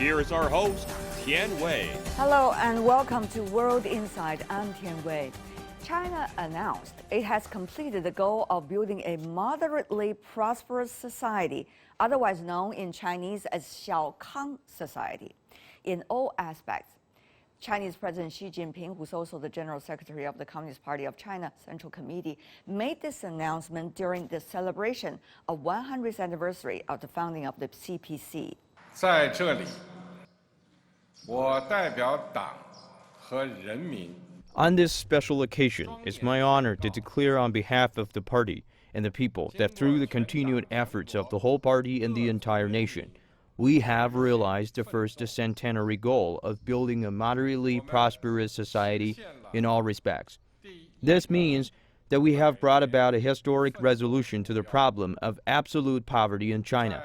Here is our host, Tian Wei. Hello and welcome to World Insight. I'm Tian Wei. China announced it has completed the goal of building a moderately prosperous society, otherwise known in Chinese as Xiaokang society, in all aspects. Chinese President Xi Jinping, who's also the General Secretary of the Communist Party of China Central Committee, made this announcement during the celebration of 100th anniversary of the founding of the CPC. 在这里，我代表党和人民。 On this special occasion, it's my honor to declare on behalf of the party and the people that through the continued efforts of the whole party and the entire nation, we have realized the first centenary goal of building a moderately prosperous society in all respects. This means that we have brought about a historic resolution to the problem of absolute poverty in China,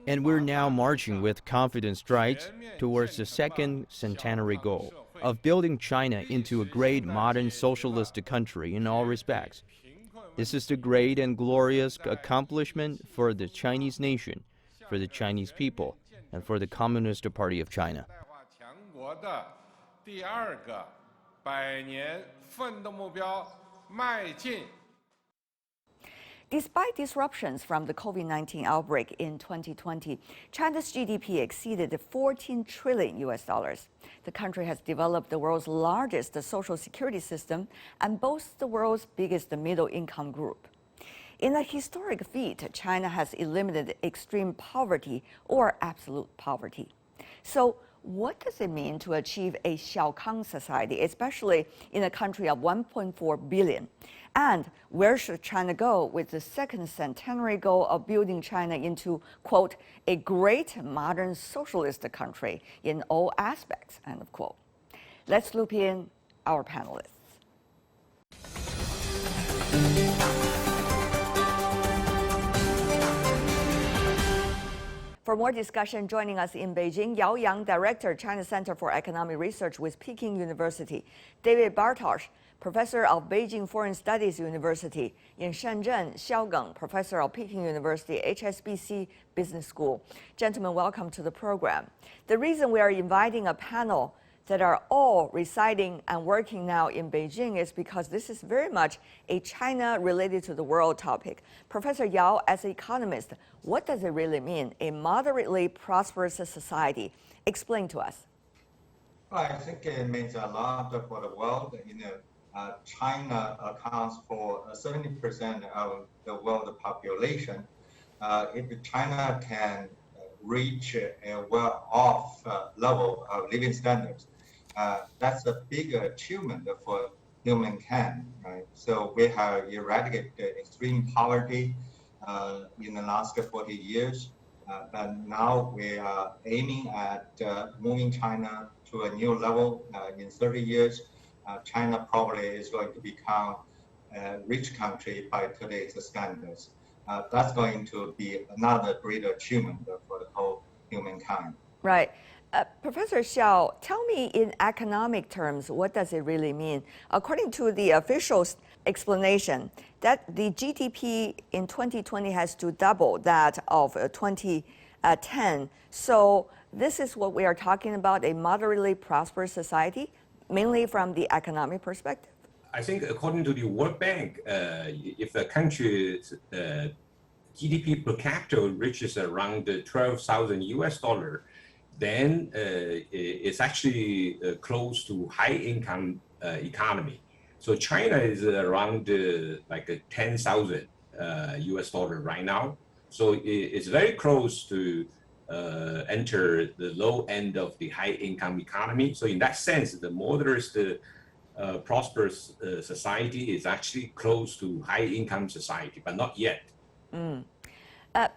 and we're now marching with confident strides towards the second centenary goal of building China into a great modern socialist country in all respects. This is the great and glorious accomplishment for the Chinese nation, for the Chinese people, and for the Communist Party of China. Despite disruptions from the COVID-19 outbreak in 2020, China's GDP exceeded 14 trillion US dollars. The country has developed the world's largest social security system and boasts the world's biggest middle-income group. In a historic feat, China has eliminated extreme poverty or absolute poverty. So, what does it mean to achieve a Xiaokang society, especially in a country of 1.4 billion? And where should China go with the second centenary goal of building China into, quote, a great modern socialist country in all aspects, end of quote? Let's loop in our panelists. For more discussion, joining us in Beijing, Xiaokang, Director, China Center for Economic Research with Peking University; David Bartsch, Professor of Beijing Foreign Studies University; in Shenzhen, Xiaokang, Professor of Peking University HSBC Business School. Gentlemen, welcome to the program. The reason we are inviting a panel that are all residing and working now in Beijing is because this is very much a China related to the world topic. Professor Yao, as an economist, what does it really mean, a moderately prosperous society? Explain to us. Well, I think it means a lot for the world. China accounts for 70% of the world population. If China can reach a well-off level of living standards, that's a big achievement for humankind, right? So we have eradicated extreme poverty in the last 40 years, and now we are aiming at moving China to a new level in 30 years. China probably is going to become a rich country by today's standards. That's going to be another great achievement for the whole humankind. Right. Professor Xiao, tell me in economic terms, what does it really mean? According to the official explanation, that the GDP in 2020 has to double that of 2010. So this is what we are talking about, a moderately prosperous society, mainly from the economic perspective? I think according to the World Bank, if a country's GDP per capita reaches around 12,000 US dollar, then it's actually close to high income economy. So China is around like 10,000 US dollar right now. So it's very close to enter the low end of the high income economy. So in that sense, the moderate prosperous society is actually close to high income society, but not yet.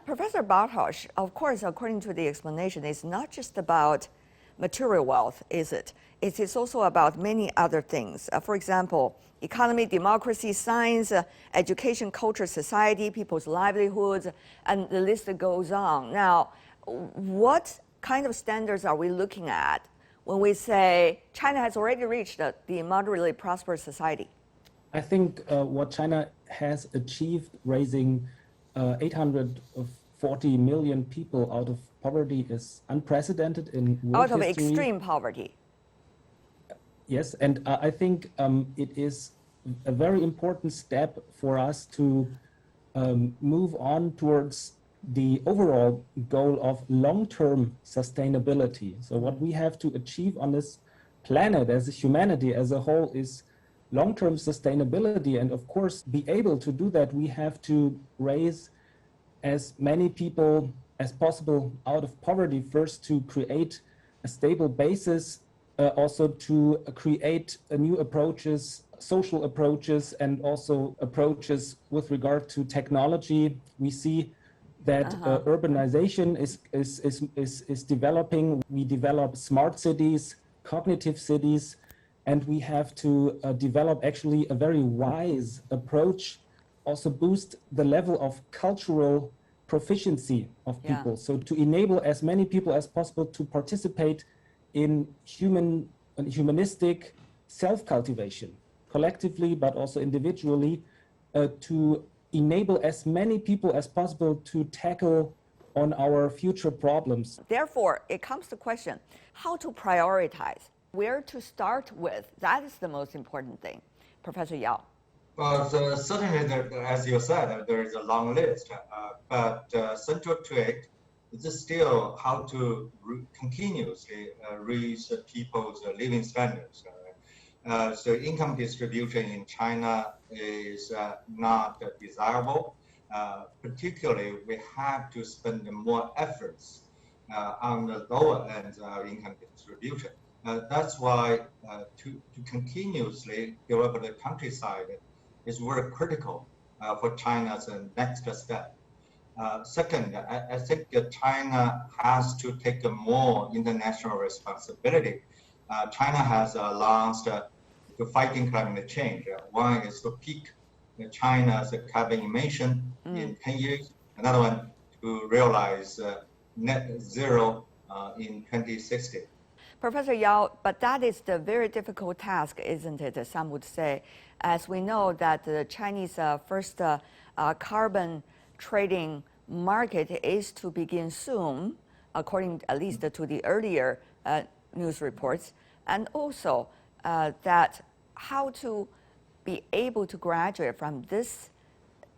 Professor Bartsch, of course, according to the explanation, it's not just about material wealth, is it? It is also about many other things. For example, economy, democracy, science, education, culture, society, people's livelihoods, and the list goes on. Now, what kind of standards are we looking at when we say China has already reached the moderately prosperous society? I think what China has achieved, raising 800 40 million people out of poverty is unprecedented in world Out of history. extreme poverty. Yes, and I think it is a very important step for us to move on towards the overall goal of long-term sustainability. So what we have to achieve on this planet as a humanity as a whole is long-term sustainability. And of course, be able to do that, we have to raise as many people as possible out of poverty first to create a stable basis, also to create new approaches, social approaches, and also approaches with regard to technology. We see that urbanization is developing. We develop smart cities, cognitive cities, and we have to develop actually a very wise approach, also boost the level of cultural proficiency of people. So to enable as many people as possible to participate in humanistic self-cultivation, collectively, but also individually, to enable as many people as possible to tackle on our future problems. Therefore, it comes to the question, how to prioritize, where to start with. That is the most important thing. Professor Yao. Well, certainly, as you said, there is a long list, but central to it is still how to continuously raise people's living standards. So income distribution in China is not desirable. Particularly, we have to spend more efforts on the lower ends of income distribution. That's why to continuously develop the countryside is very critical for China's next step. Second, I think China has to take a more international responsibility. China has launched to fighting climate change. One is to peak China's carbon emission in 10 years. Another one to realize net zero in 2060. Professor Yao, but that is the very difficult task, isn't it? Some would say, as we know that the Chinese first carbon trading market is to begin soon, according at least to the earlier news reports, and also that how to be able to graduate from this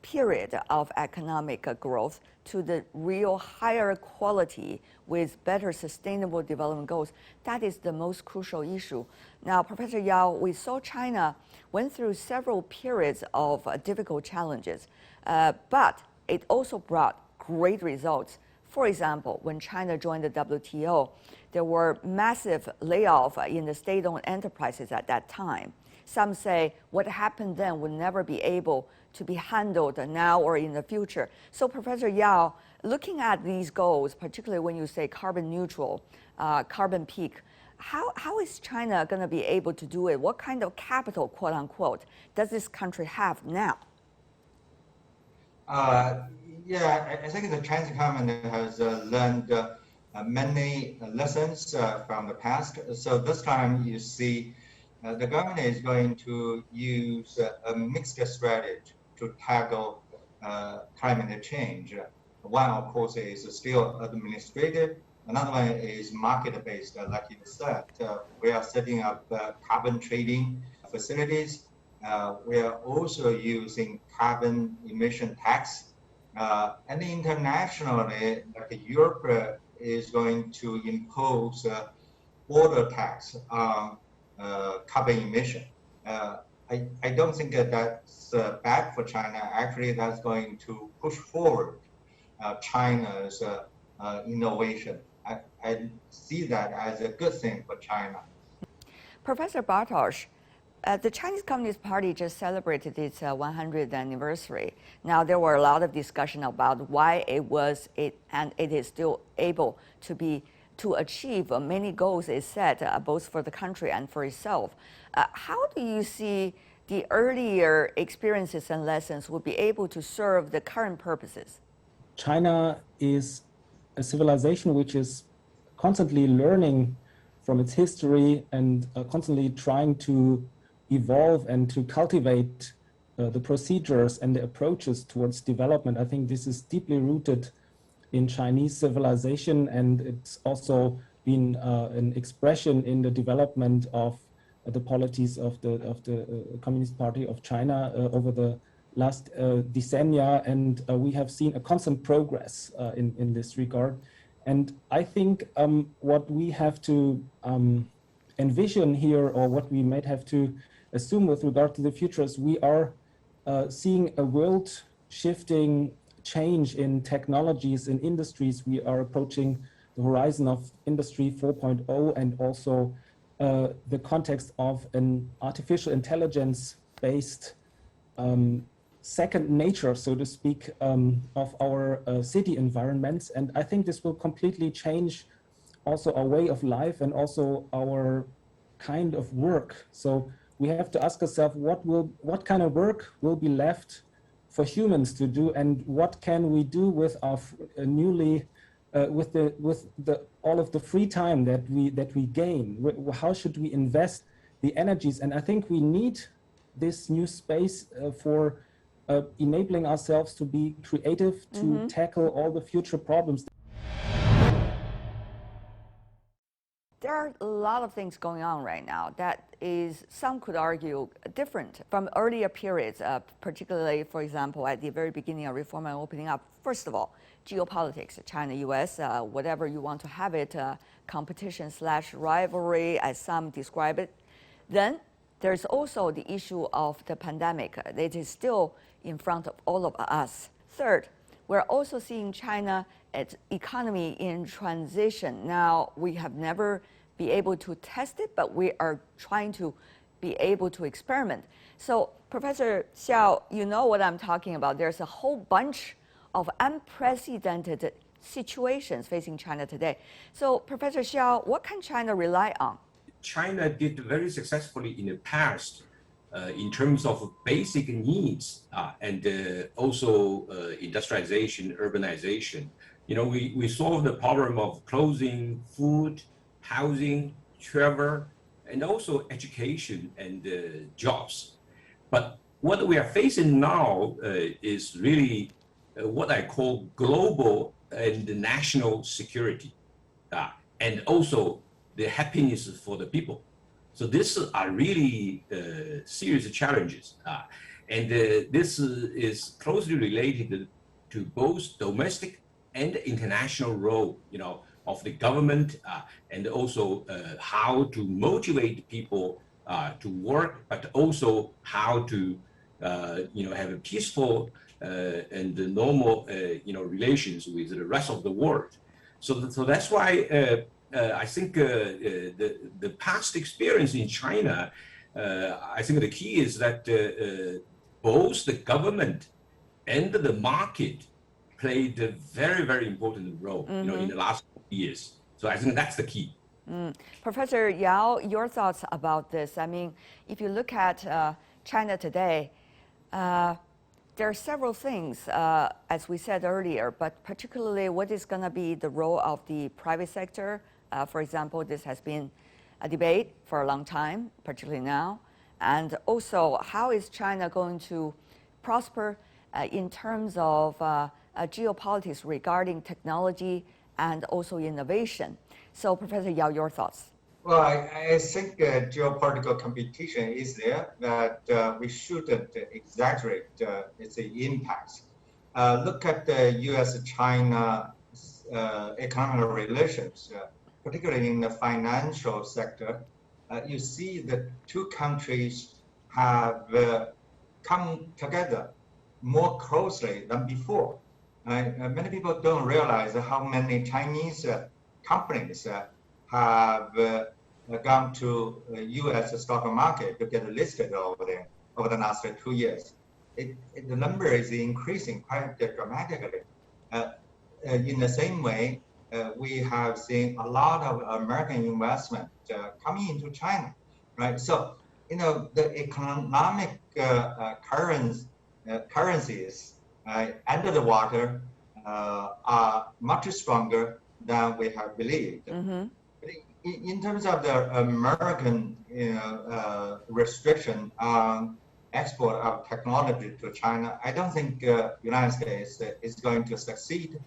period of economic growth to the real higher quality with better sustainable development goals. That is the most crucial issue. Now, Professor Yao, we saw China went through several periods of difficult challenges, but it also brought great results. For example, when China joined the WTO, there were massive layoffs in the state-owned enterprises at that time. Some say what happened then would never be able to be handled now or in the future. So, Professor Yao, looking at these goals, particularly when you say carbon neutral, carbon peak, how is China going to be able to do it? What kind of capital, quote unquote, does this country have now? Yeah, I think the Chinese government has learned many lessons from the past. So this time you see the government is going to use a mixed strategy to tackle climate change. One, of course, is still administrative. Another one is market-based, like you said. We are setting up carbon trading facilities. We are also using carbon emission tax. And internationally, like Europe is going to impose a border tax on carbon emission. I don't think that's bad for China. Actually, that's going to push forward China's innovation. I see that as a good thing for China. Professor Bartsch, the Chinese Communist Party just celebrated its 100th anniversary. Now, there were a lot of discussion about why it is still able to achieve many goals it set, both for the country and for itself. How do you see the earlier experiences and lessons will be able to serve the current purposes? China is a civilization which is constantly learning from its history and constantly trying to evolve and to cultivate the procedures and the approaches towards development. I think this is deeply rooted in Chinese civilization, and it's also been an expression in the development of the policies of the Communist Party of China over the last decennia, and we have seen a constant progress in this regard. And I think what we have to envision here, or what we might have to assume with regard to the future, is we are seeing a world shifting change in technologies, in industries. We are approaching the horizon of Industry 4.0, and also the context of an artificial intelligence-based second nature, so to speak, of our city environments. And I think this will completely change also our way of life and also our kind of work. So we have to ask ourselves, what kind of work will be left for humans to do, and what can we do with our newly with all of the free time that we gain? How should we invest the energies? And I think we need this new space for enabling ourselves to be creative, to tackle all the future problems. There are a lot of things going on right now that is, some could argue, different from earlier periods, particularly, for example, at the very beginning of reform and opening up. First of all, geopolitics, China-US, whatever you want to have it, competition/rivalry, as some describe it. Then there's also the issue of the pandemic. It is still in front of all of us. Third, we're also seeing China its economy in transition. Now, we have never been able to test it, but we are trying to be able to experiment. So, Professor Xiao, you know what I'm talking about. There's a whole bunch of unprecedented situations facing China today. So, Professor Xiao, what can China rely on? China did very successfully in the past in terms of basic needs and also industrialization, urbanization. You know, we solved the problem of clothing, food, housing, travel, and also education and jobs. But what we are facing now is really what I call global and national security, and also the happiness for the people. So these are really serious challenges. And this is closely related to both domestic and international role, you know, of the government, and also how to motivate people to work, but also how to, you know, have a peaceful and normal, you know, relations with the rest of the world. So that's why I think the past experience in China, I think the key is that both the government and the market played a very, very important role, you know, in the last years. So I think that's the key. Professor Yao, your thoughts about this? I mean, if you look at China today, there are several things, as we said earlier, but particularly what is going to be the role of the private sector? For example, this has been a debate for a long time, particularly now. And also, how is China going to prosper in terms of geopolitics regarding technology and also innovation? So, Professor Yao, your thoughts? Well, I think geopolitical competition is there, that we shouldn't exaggerate its impacts. Look at the U.S.-China economic relations, particularly in the financial sector. You see that two countries have come together more closely than before. Many people don't realize how many Chinese companies have gone to the U.S. stock market to get listed over there over the last 2 years. The number is increasing quite dramatically. In the same way, we have seen a lot of American investment coming into China, right? So, you know, the economic currencies under the water are much stronger than we have believed. In terms of the American restriction on export of technology to China, I don't think the United States is going to succeed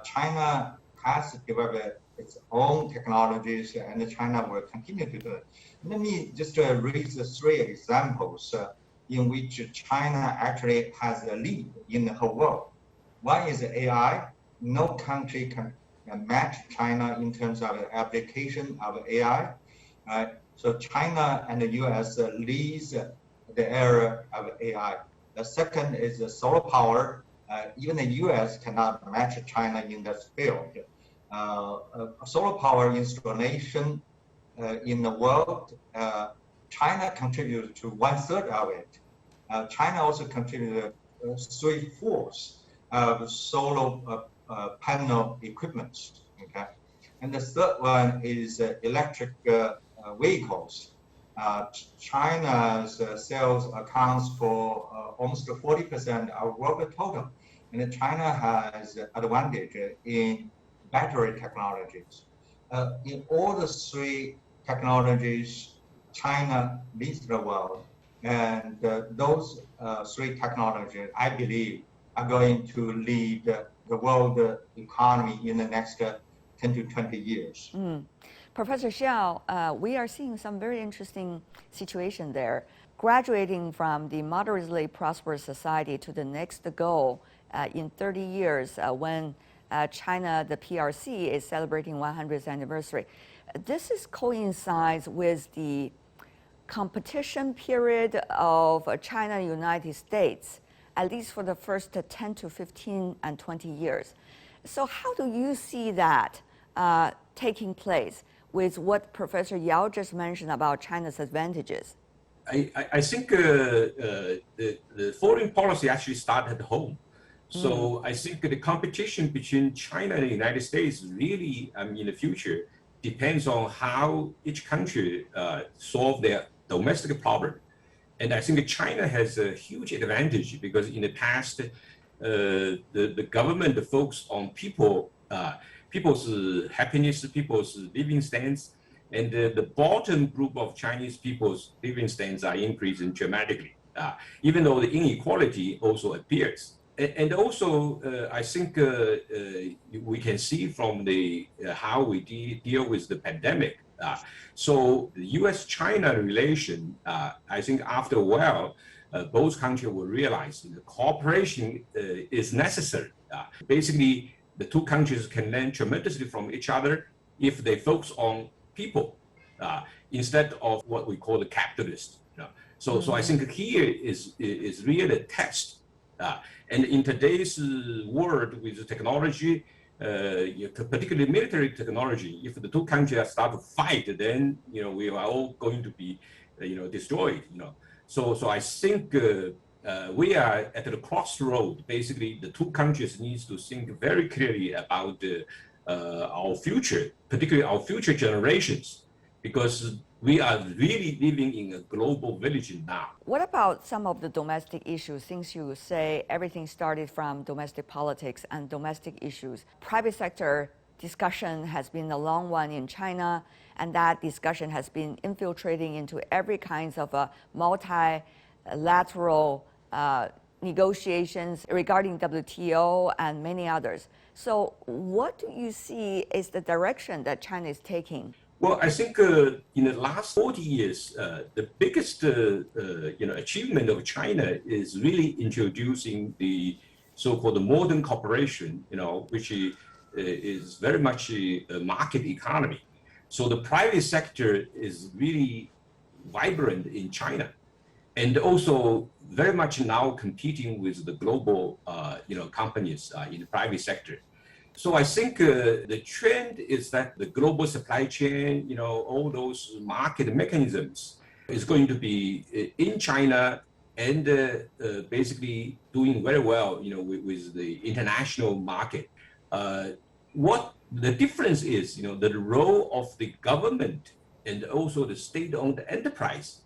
China has developed its own technologies, and China will continue to do it. Let me just raise 3 examples in which China actually has a lead in the whole world. One is AI. No country can match China in terms of the application of AI. So China and the US leads the area of AI. The second is solar power. Even the US cannot match China in that field. Solar power installation in the world, China contributes to 1/3 of it. China also contributed 3/4 of solar panel equipment. Okay, and the third one is electric vehicles. China's sales accounts for almost 40% of world total, and China has advantage in battery technologies. In all the 3 technologies, China leads the world, and those 3 technologies, I believe, are going to lead the world economy in the next 10 to 20 years. Professor Xiao, we are seeing some very interesting situation there. Graduating from the moderately prosperous society to the next goal in 30 years when China, the PRC, is celebrating 100th anniversary. This coincides with the competition period of China and United States, at least for the first 10 to 15 and 20 years. So how do you see that taking place with what Professor Yao just mentioned about China's advantages? I think the foreign policy actually started at home. So I think the competition between China and the United States really, in the future, depends on how each country solve their domestic problem. And I think China has a huge advantage because in the past, the government focused on people's happiness, people's living standards, and the bottom group of Chinese people's living standards are increasing dramatically, even though the inequality also appears. And also, I think we can see from the how we deal with the pandemic. So the U.S.-China relation, I think after a while, both countries will realize the cooperation is necessary. Basically, the 2 countries can learn tremendously from each other if they focus on people instead of what we call the capitalist. So I think here is really a test. And in today's world with the technology, particularly military technology, if the 2 countries start to fight, then we are all going to be destroyed. So I think we are at the crossroad. Basically, the 2 countries needs to think very clearly about our future, particularly our future generations, because we are really living in a global village now. What about some of the domestic issues? Since you say everything started from domestic politics and domestic issues, private sector discussion has been a long one in China, and that discussion has been infiltrating into every kinds of multilateral negotiations regarding WTO and many others. So what do you see is the direction that China is taking? Well, I think in the last 40 years, the biggest achievement of China is really introducing the so-called modern corporation, which is very much a market economy. So the private sector is really vibrant in China, and also very much now competing with the global companies in the private sector. So I think the trend is that the global supply chain, all those market mechanisms is going to be in China and basically doing very well, with the international market. What the difference is, the role of the government and also the state-owned enterprise,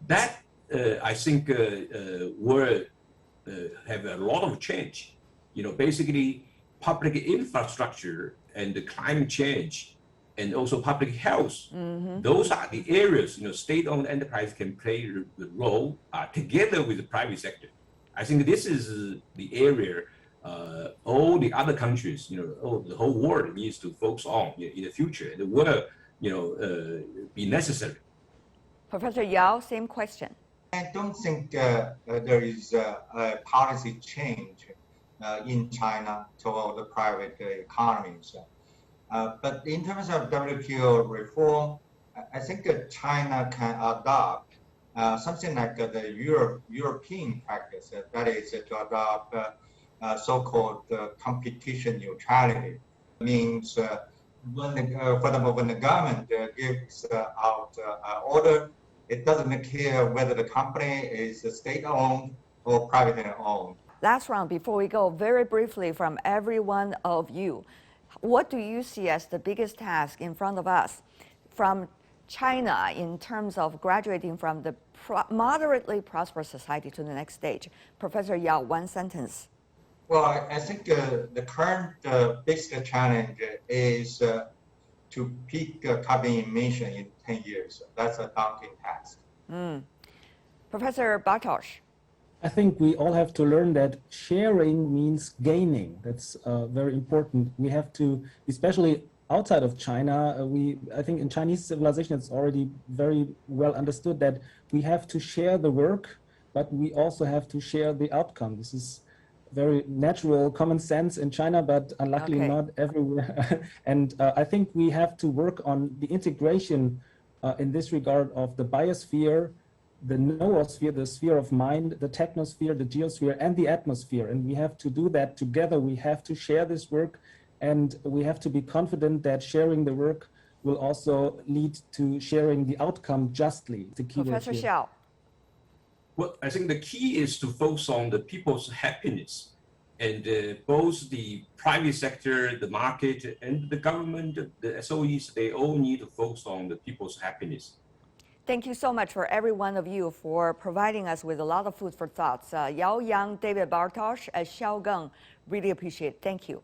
that I think will have a lot of change. Basically, public infrastructure and the climate change and also public health, those are the areas, state-owned enterprise can play the role together with the private sector. I think this is the area all the other countries, the whole world needs to focus on in the future. It will, be necessary. Professor Yao, same question. I don't think there is a policy change in China toward the private economies. But in terms of WTO reform, I think China can adopt something like the European practice, that is to adopt so-called competition neutrality. Means when the government gives out order, it doesn't care whether the company is state-owned or privately owned. Last round, before we go, very briefly from every one of you, what do you see as the biggest task in front of us from China in terms of graduating from the moderately prosperous society to the next stage? Professor Yao, one sentence. Well, I think the current biggest challenge is to peak carbon emission in 10 years. That's a daunting task. Professor Bartsch. I think we all have to learn that sharing means gaining. That's very important. We have to, especially outside of China, I think in Chinese civilization, it's already very well understood that we have to share the work, but we also have to share the outcome. This is very natural common sense in China, but unluckily not everywhere. And I think we have to work on the integration in this regard of the biosphere, the noosphere, the sphere of mind, the technosphere, the geosphere, and the atmosphere. And we have to do that together. We have to share this work, and we have to be confident that sharing the work will also lead to sharing the outcome justly. The key Professor Xiao. Well, I think the key is to focus on the people's happiness, and both the private sector, the market, and the government, the SOEs, they all need to focus on the people's happiness. Thank you so much for every one of you for providing us with a lot of food for thoughts. Yao Yang, David Bartsch, Xiaokang, really appreciate it. Thank you.